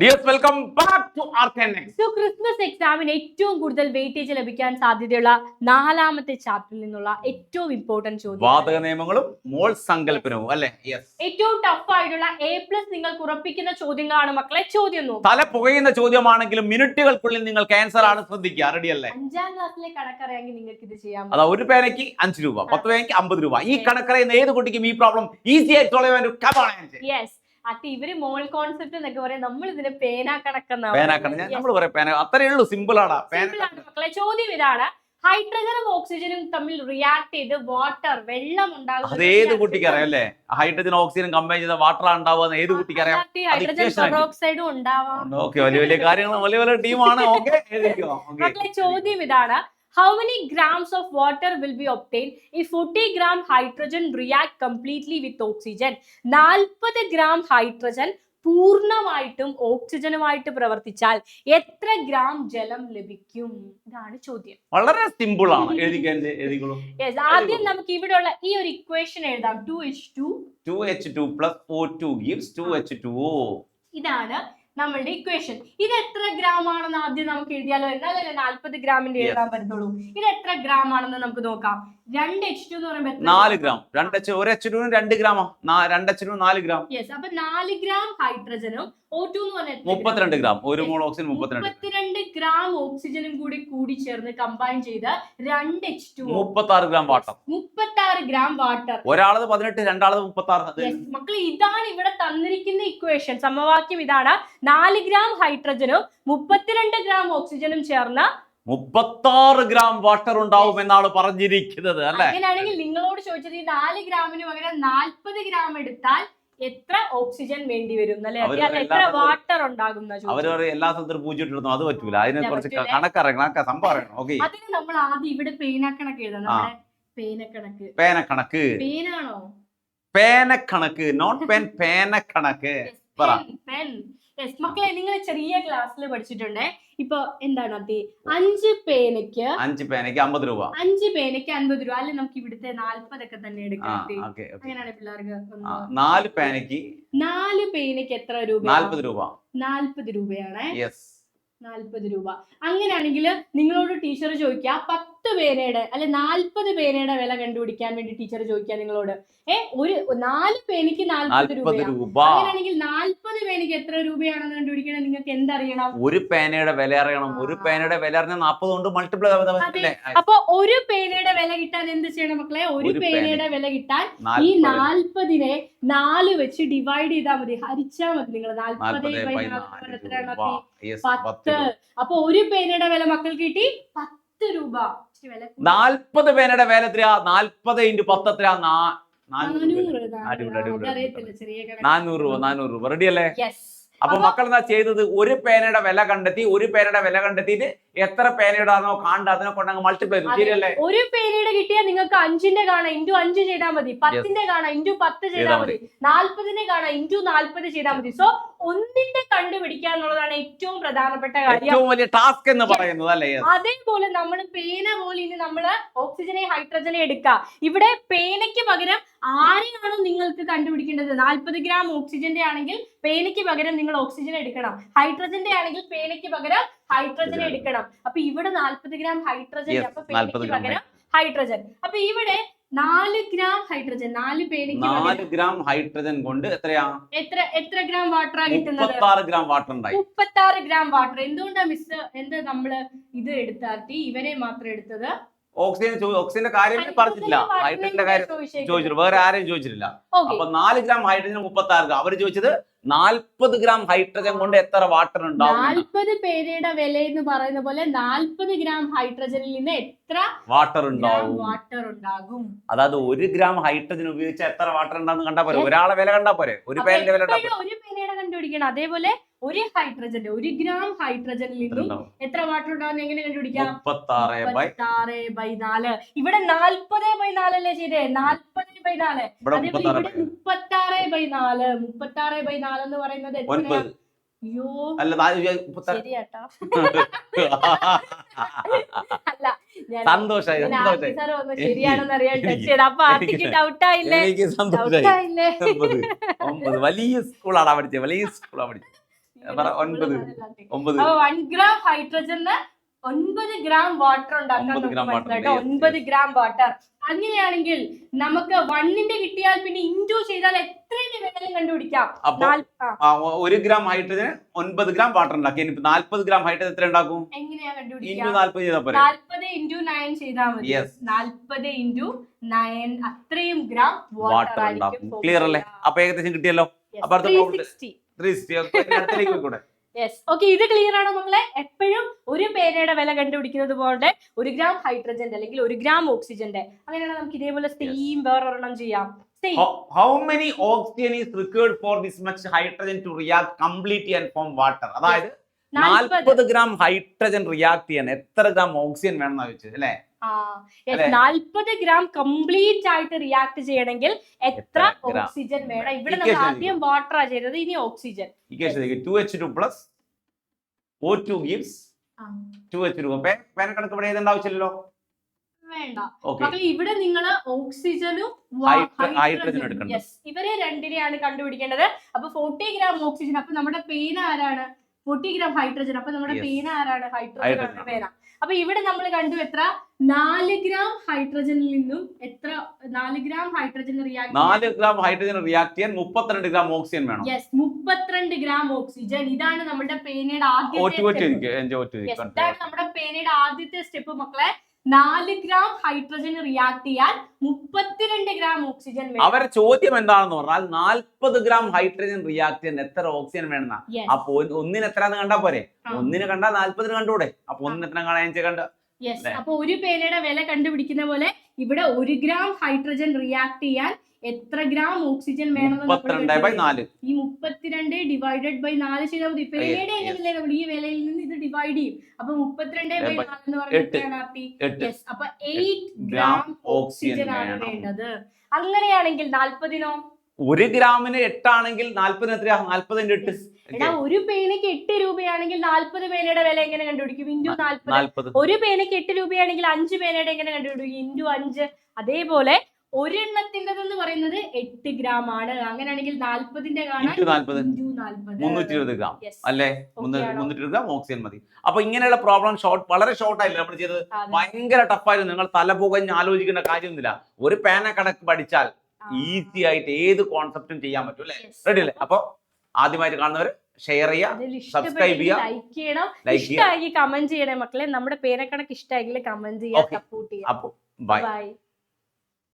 Dears welcome back to Arcanex. So Christmas എക്സാമിന് ഏറ്റവും കൂടുതൽ വെയിറ്റേജ് ലഭിക്കാൻ സാധ്യതയുള്ള നാലാമത്തെ ചാപ്റ്ററിൽ നിന്നുള്ള ഏറ്റവും ഇമ്പോർട്ടന്റ് ചോദ്യം വാതക നിയമങ്ങളും മോൾ സങ്കല്പനവും അല്ലെ? യെസ്. ഏറ്റവും ടഫ് ആയിട്ടുള്ള A+ നിങ്ങൾക്ക് ഉറപ്പിക്കുന്ന ചോദ്യങ്ങളാണ് മക്കളെ. ചോദ്യം നോക്കും. തല പുകയുന്ന ചോദ്യമാണെങ്കിലും മിനിറ്റുകൾക്കുള്ളിൽ നിങ്ങൾക്ക് ആൻസർ ആണ് ശ്രദ്ധിക്കുക. റെഡി അല്ലേ? 5ാം ക്ലാസ്സിലെ കണക്കറിയാമെങ്കിൽ നിങ്ങൾക്ക് ഇത് ചെയ്യാം. അതാ ഒരു പേനയ്ക്ക് 5 രൂപ, 10 പേനയ്ക്ക് 50 രൂപ. ഈ കണക്കറിയുന്ന ഏത് കുട്ടിക്കും ഈ പ്രോബ്ലം ഈസി ആയിട്ട് സോൾവ് ചെയ്യാൻ ഒരു കമാണ്. യെസ്. അത് ഇവര് മോൾ കോൺസെപ്റ്റ് എന്നൊക്കെ പറയാം, നമ്മൾ ഇതിന് പേന കണക്കെന്നാണ്. നമ്മൾ പറയാം പേന, അത്രേ ഉള്ളൂ. സിമ്പിൾ ആണ് മക്കളെ. ചോദ്യം ഇതാണ്: ഹൈഡ്രജനും ഓക്സിജനും തമ്മിൽ റിയാക്ട് ചെയ്ത് വാട്ടർ വെള്ളം ഉണ്ടാകും. അത് ഏത് കുട്ടിക്ക് അറിയാം അല്ലേ? ഹൈഡ്രജൻ ഓക്സിജൻ കമ്പൈൻ ചെയ്ത വാട്ടർ ഉണ്ടാവുക ഏത് കുട്ടിക്ക് അറിയാം? ഹൈഡ്രജൻ പെറോക്സൈഡും ഉണ്ടാവാം. ഓക്കെ, വലിയ വലിയ കാര്യങ്ങൾ, വലിയ വലിയ ടീമാണ്. മക്കളെ ചോദ്യം ഇതാണ്: how many grams of water will be obtained if 40 gram hydrogen react completely with oxygen? 40 gram hydrogen പൂർണ്ണമായിട്ടും ഓക്സിജനുമായിട്ട് പ്രവർത്തിച്ചാൽ എത്ര ഗ്രാം ജലം ലഭിക്കും? ഇതാണ് ചോദ്യം. വളരെ സിമ്പിൾ ആണ്. എഴുതിക്കോളൂ. ആദ്യം നമുക്ക് ഇവിടെയുള്ള ഈ ഒരു ഇക്വേഷൻ എഴുതാം. 2H2 plus O2 gives 2H2O. ഇതാണ് നമ്മളുടെ ഇക്വേഷൻ. ഇത് എത്ര ഗ്രാം ആണെന്ന് ആദ്യം നമുക്ക് എഴുതിയാലോ? എന്നാലല്ലേ 40 ഗ്രാമിന്റെ എഴുതാൻ പറ്റത്തുള്ളൂ. ഇത് എത്ര ഗ്രാം ആണെന്ന് നമുക്ക് നോക്കാം. 2H2 എന്ന് പറയുമ്പോൾ 4 gram. 1H2 2 gram. 2H2 4 gram. Yes. അപ്പൊ 4 ഗ്രാം ഹൈഡ്രജനും O2 എന്ന് പറഞ്ഞാൽ 32 ഗ്രാം. ഒരു മോൾ ഓക്സിജൻ 32 ഗ്രാം ഓക്സിജനും കൂടി ചേർന്ന് കമ്പൈൻ ചെയ്ത് 2H2 36 gram water. 36 gram water. ഒരാളത് 18, രണ്ടാളത് 36. മക്കളെ, ഇതാണ് ഇവിടെ തന്നിരിക്കുന്ന ഇക്വേഷൻ. സമവാക്യം ഇതാണ്: 4 ഗ്രാം ഹൈഡ്രജനും 32 ഗ്രാം ഓക്സിജനും ചേർന്ന് 36 ഗ്രാം വാട്ടർ ഉണ്ടാവും എന്നാണ് പറഞ്ഞിരിക്കുന്നത് അല്ലെ? അങ്ങനെയാണെങ്കിൽ നിങ്ങളോട് ചോദിച്ചത് ഈ 4 ഗ്രാമിന് പകരം 40 ഗ്രാം എടുത്താൽ എത്ര ഓക്സിജൻ വേണ്ടി വരും അല്ലെ? എത്ര വാട്ടർ ഉണ്ടാകും? അവര് എല്ലാ സ്ഥലത്തും പൂജ്യം. അത് പറ്റൂല. അതിനെ കുറിച്ച് കണക്കറിയണം, സംഭവം അറിയണം. ഓക്കെ, അതിന് നമ്മൾ ആദ്യം ഇവിടെ പേനക്കണക്ക് എഴുതാം. നമ്മുടെ പേനക്കണക്ക്. പേനാണോ? പേനക്കണക്ക്, നോട്ട് പെൻ. പേനക്കണക്ക്. മക്കളെ, നിങ്ങൾ ചെറിയ ക്ലാസ്സിൽ പഠിച്ചിട്ടുണ്ടേ. ഇപ്പൊ എന്താണ് അത്? 5 പേനയ്ക്ക് 50 രൂപ. 5 പേനയ്ക്ക് 50 രൂപ. അല്ലെ നമുക്ക് ഇവിടുത്തെ 40 ഒക്കെ തന്നെ എടുക്കാം. അങ്ങനെയാണ് പിള്ളേർക്ക്. 4 പേനയ്ക്ക് 4 പേനയ്ക്ക് എത്ര രൂപ? 40 രൂപ. 40 രൂപയാണ്. 40 രൂപ. അങ്ങനെയാണെങ്കിൽ നിങ്ങളോട് ടീച്ചർ ചോദിക്കുക 10 പേനയുടെ അല്ലെ 40 പേനയുടെ വില കണ്ടുപിടിക്കാൻ വേണ്ടി ടീച്ചർ ചോദിക്കുക നിങ്ങളോട്. ഒരു 4 പേനയ്ക്ക് 40 രൂപ. അങ്ങനെയാണെങ്കിൽ 40 പേനയ്ക്ക് എത്ര രൂപയാണെന്ന് കണ്ടുപിടിക്കണം. നിങ്ങൾക്ക് എന്തറിയണം? ഒരു പേനയുടെ വില അറിയണം. ഒരു പേനയുടെ വില അറിഞ്ഞാൽ 40 കൊണ്ട് മൾട്ടിപ്ലൈ. അപ്പൊ ഒരു പേനയുടെ വില കിട്ടാൻ എന്ത് ചെയ്യണം മക്കളെ? ഒരു പേനയുടെ വില കിട്ടാൻ ഈ 40നെ 4 വെച്ച് ഡിവൈഡ് ചെയ്താൽ മതി, ഹരിച്ചാൽ മതി. നിങ്ങൾ 40 എത്രയാണ്? 10. അപ്പൊ ഒരു പേനയുടെ വില മക്കൾക്ക് കിട്ടി 10 രൂപ. 40 പേനയുടെ വില എത്രയാ? 40 × 10 എത്രയാ? 400 രൂപ. റെഡി അല്ലേ? അപ്പൊ മക്കൾ എന്താ ചെയ്തത്? ഒരു പേനയുടെ വില കണ്ടെത്തിയിട്ട് എത്ര പേനയുടെ ആണോ കാണേണ്ടത് അതിനെ കൊണ്ട് അങ്ങ് മൾട്ടിപ്ലൈ ചെയ്തു. ശരിയല്ലേ? ഒരു പേനയുടെ കിട്ടിയാൽ നിങ്ങൾക്ക് 5ന്റെ കാണാം × 5 ചെയ്താൽ മതി. 10ന്റെ കാണാം × 10 ചെയ്താൽ മതി. 40ന്റെ കാണാം × 40 ചെയ്താൽ മതി. സോ ഒന്നിന്റെ കണ്ടുപിടിക്കുക എന്നുള്ളതാണ് ഏറ്റവും പ്രധാനപ്പെട്ട കാര്യം, ഏറ്റവും വലിയ ടാസ്ക് എന്ന് പറയുന്നത് അല്ലേ? അതേപോലെ നമ്മൾ പേന പോലെ ഇനി നമ്മള് ഓക്സിജനെ ഹൈഡ്രജനെ എടുക്കുക. ഇവിടെ പേനയ്ക്ക് പകരം ആരെയാണോ നിങ്ങൾക്ക് കണ്ടുപിടിക്കേണ്ടത്? 40 ഗ്രാം ഓക്സിജന്റെ ആണെങ്കിൽ പേനയ്ക്ക് പകരം നിങ്ങൾ ഓക്സിജൻ എടുക്കണം. ഹൈഡ്രജന്റെ ആണെങ്കിൽ പേനയ്ക്ക് പകരം ഹൈഡ്രജൻ എടുക്കണം. അപ്പൊ ഇവിടെ 40 ഗ്രാം ഹൈഡ്രജൻ, അപ്പൊ പേനയ്ക്ക് പകരം ഹൈഡ്രജൻ. അപ്പൊ ഇവിടെ 4 ഗ്രാം ഹൈഡ്രജൻ, 4 പേനയ്ക്ക് 4 ഗ്രാം ഹൈഡ്രജൻ കൊണ്ട് എത്രയാ? എത്ര ഗ്രാം വാട്ടറാ കിട്ടുന്നത്? 36 ഗ്രാം വാട്ടർ ഉണ്ടായി. 36 ഗ്രാം വാട്ടർ. എന്തുകൊണ്ടാ മിസ് നമ്മള് ഇത് എടുത്താർത്തി ഇവരെ മാത്രം എടുത്തത്? ഓക്സിജന്റെ കാര്യം പറഞ്ഞിട്ടില്ല, ഹൈഡ്രജന്റെ കാര്യം ചോദിച്ചില്ല, വേറെ ആരെയും ചോദിച്ചിട്ടില്ല. അപ്പൊ 4 ഗ്രാം ഹൈഡ്രജൻ 36 ഗ്രാം. അവര് ചോദിച്ചത് 40 ഗ്രാം ഹൈഡ്രജൻ കൊണ്ട് എത്ര വാട്ടർ ഉണ്ടാവും? 40 പേനയുടെ വില എന്ന് പറയുന്ന പോലെ 40 ഗ്രാം ഹൈഡ്രജനിൽ നിന്ന് എത്ര വാട്ടർ ഉണ്ടാകും? അതായത് 1 ഗ്രാം ഹൈഡ്രജൻ ഉപയോഗിച്ച എത്ര വാട്ടർ ഉണ്ടാകുന്ന കണ്ടാ പോരെ? ഒരാളെ വില കണ്ടാ പോരെ? ഒരു പേനയുടെ വില ഒരു പേനയുടെ കണ്ടുപിടിക്കണം. അതേപോലെ ഒരു ഹൈഡ്രജന്റെ 1 ഗ്രാം ഹൈഡ്രജനിൽ നിന്നും എത്ര വാട്ടർ ഉണ്ടാകുന്ന എങ്ങനെ കണ്ടുപിടിക്കാം? 36/4. ഇവിടെ 40/4 അല്ലേ ചെയ്തേ? 40/4. ഇവിടെ 36/4. 36/4 എന്ന് പറയുന്നത് ശരിയാണെന്ന് അറിയാൻ ഡൗട്ടായില്ലേ? വലിയ സ്കൂളാണ് പഠിച്ചത്, വലിയ സ്കൂളാണ് പഠിച്ചത്. 9 9 അപ്പൊ 1 ഗ്രാം ഹൈഡ്രജന് 9 ഗ്രാം വാട്ടർ ഉണ്ടാക്കാൻ 9 ഗ്രാം വാട്ടർ. അങ്ങനെയാണെങ്കിൽ നമുക്ക് 1ന്റെ കിട്ടിയാൽ പിന്നെ ഇൻറ്റു ചെയ്താൽ എത്രയുടെ വില കണ്ടുപിടിക്കാം? 1 ഗ്രാം ഹൈഡ്രജന് 9 ഗ്രാം വാട്ടർ ഉണ്ടാക്കി. 40 ഗ്രാം ഹൈഡ്രജൻ എത്ര ഉണ്ടാക്കും? എങ്ങനെയാ കണ്ടുപിടിക്കുക? 40 ചെയ്താൽ പോരെ? 40 × 9 ചെയ്താൽ മതി. 40 × 9 അത്രയും ഗ്രാം വാട്ടർ ഉണ്ടാക്കും. ക്ലിയർ അല്ലേ? അപ്പൊ ഏകദേശം കിട്ടിയല്ലോ. അപ്പൊ അടുത്ത 360 കൂടെ. യെസ്, ഓക്കെ, ഇത് ക്ലിയർ ആണോ മക്കളെ? എപ്പോഴും ഒരു പേനയുടെ വില കണ്ടുപിടിക്കുന്നത് പോലെ 1 ഗ്രാം ഹൈഡ്രജന്റെ അല്ലെങ്കിൽ 1 ഗ്രാം ഓക്സിജന്റെ, അങ്ങനെയാണെങ്കിൽ നമുക്ക് ഇതേപോലെ സെയിം വേറൊരെണ്ണം ചെയ്യാം. How many oxygen is required for this much hydrogen to react completely and form water? അതായത് 40 ഗ്രാം ഹൈഡ്രജൻ റിയാക്ട് ചെയ്യാൻ എത്ര ഗ്രാം ഓക്സിജൻ വേണം എന്നാ ചോദിച്ചത് അല്ലേ? 40 ഗ്രാം കംപ്ലീറ്റ് ആയിട്ട് റിയാക്ട് ചെയ്യണമെങ്കിൽ എത്ര ഓക്സിജൻ വേണം? ഇവിടെ നമ്മൾ ആദ്യം വാട്ടർ ആ ചെയ്തത്, ഇനി oxygen. 2H2 plus O2 gives 2H2. പേന കണക്ക് ഇവിടെ എഴുതേണ്ട ആവശ്യമില്ലല്ലോ. വേണ്ട മക്കളെ, ഇവിടെ നിങ്ങൾ ഓക്സിജനും ഹൈഡ്രജനും എടുക്കണം. യെസ്, ഇവരെ രണ്ടിനെയാണ് കണ്ടുപിടിക്കേണ്ടത്. അപ്പൊ 40 ഗ്രാം ഓക്സിജൻ, അപ്പൊ നമ്മുടെ പേന ആരാണ്? 40 ഗ്രാം ഹൈഡ്രജൻ, അപ്പൊ നമ്മുടെ പേന ആരാണ്? ഹൈഡ്രജൻ പേന. അപ്പൊ ഇവിടെ നമ്മൾ കണ്ടു എത്ര? 4 ഗ്രാം ഹൈഡ്രജനിൽ നിന്നും എത്ര? 4 gram hydrogen react 4 gram hydrogen react ചെയ്യാൻ 32 ഗ്രാം ഓക്സിജൻ വേണം. Yes, 32 gram oxygen. ഇതാണ് നമ്മുടെ പേനയുടെ ആദ്യത്തെ സ്റ്റെപ്പ് മക്കളെ. 4 ഗ്രാം ഹൈഡ്രജൻ റിയാക്ട് ചെയ്യാൻ 32 ഗ്രാം ഓക്സിജൻ വേണം. അവരുടെ ചോദ്യം എന്താണെന്ന് പറഞ്ഞാൽ 40 ഗ്രാം ഹൈഡ്രജൻ റിയാക്ട് ചെയ്യാൻ എത്ര ഓക്സിജൻ വേണം? അപ്പൊ ഒന്നിന് എത്രന്ന് കണ്ടാ പോരെ? ഒന്നിന് കണ്ടാൽ 40 കണ്ടൂടെ? അപ്പൊ ഒന്നിന് എത്ര കാണാൻ കണ്ട? യെസ്, അപ്പൊ ഒരു പേനയുടെ വില കണ്ടുപിടിക്കുന്ന പോലെ ഇവിടെ 1 ഗ്രാം ഹൈഡ്രജൻ റിയാക്ട് ചെയ്യാൻ എത്ര ഗ്രാം ഓക്സിജൻ വേണം? 32/4. ഈ 32 ഡിവൈഡഡ് ബൈ 4 ചെയ്താൽ മതി. പേനയുടെ എങ്ങനെയല്ലേ നമ്മൾ ഈ വിലയിൽ നിന്ന് ഇത് ഡിവൈഡ് ചെയ്യും. അപ്പൊ 32/4 എന്ന് പറഞ്ഞാൽ അപ്പൊ 8 ഗ്രാം ഓക്സിജൻ ആണ് വേണ്ടത്. അങ്ങനെയാണെങ്കിൽ 40നോ? 1 ഗ്രാമിന് 8 ആണെങ്കിൽ 40 എത്രയാ? 40 എടാ, ഒരു പേനയ്ക്ക് 8 രൂപയാണെങ്കിൽ 40 പേനയുടെ വില എങ്ങനെ കണ്ടുപിടിക്കും? ഇൻറ്റു 40. ഒരു പേനയ്ക്ക് 8 രൂപയാണെങ്കിൽ 5 പേനയുടെ എങ്ങനെ കണ്ടുപിടിക്കും? ഇൻറ്റു 5. അതേപോലെ ഒരെണ്ണത്തിൻ്റെതെന്ന് പറയുന്നത് 8 ഗ്രാം ആണ്. അങ്ങനെയാണെങ്കിൽ 40ന്റെ കാണാൻ 320 ഗ്രാം അല്ലേ? 320 ഗ്രാം ഓക്സിജൻ മതി. അപ്പൊ ഇങ്ങനെയുള്ള പ്രോബ്ലം വളരെ ഷോർട്ട് ആയില്ല നമ്മൾ ചെയ്തത്. ഭയങ്കര ടഫായിരുന്നു. നിങ്ങൾ തലപുകഞ്ഞ് ആലോചിക്കേണ്ട കാര്യമൊന്നുമില്ല. ഒരു പേന കണക്ക് പഠിച്ചാൽ ഈസി ആയിട്ട് ഏത് കോൺസെപ്റ്റും ചെയ്യാൻ പറ്റും അല്ലേ? റെഡി അല്ലേ? അപ്പൊ ആദ്യമായിട്ട് കാണുന്നവർ ഷെയർ ചെയ്യുക, സബ്സ്ക്രൈബ് ചെയ്യുക, ലൈക്ക് ചെയ്യണം, ഇഷ്ടമായി കമന്റ് ചെയ്യണേ മക്കളെ. നമ്മുടെ പേനക്കണക്ക് ഇഷ്ടമായെങ്കിൽ കമന്റ് ചെയ്യുക, സപ്പോർട്ട് ചെയ്യുക. അപ്പൊ ബൈ.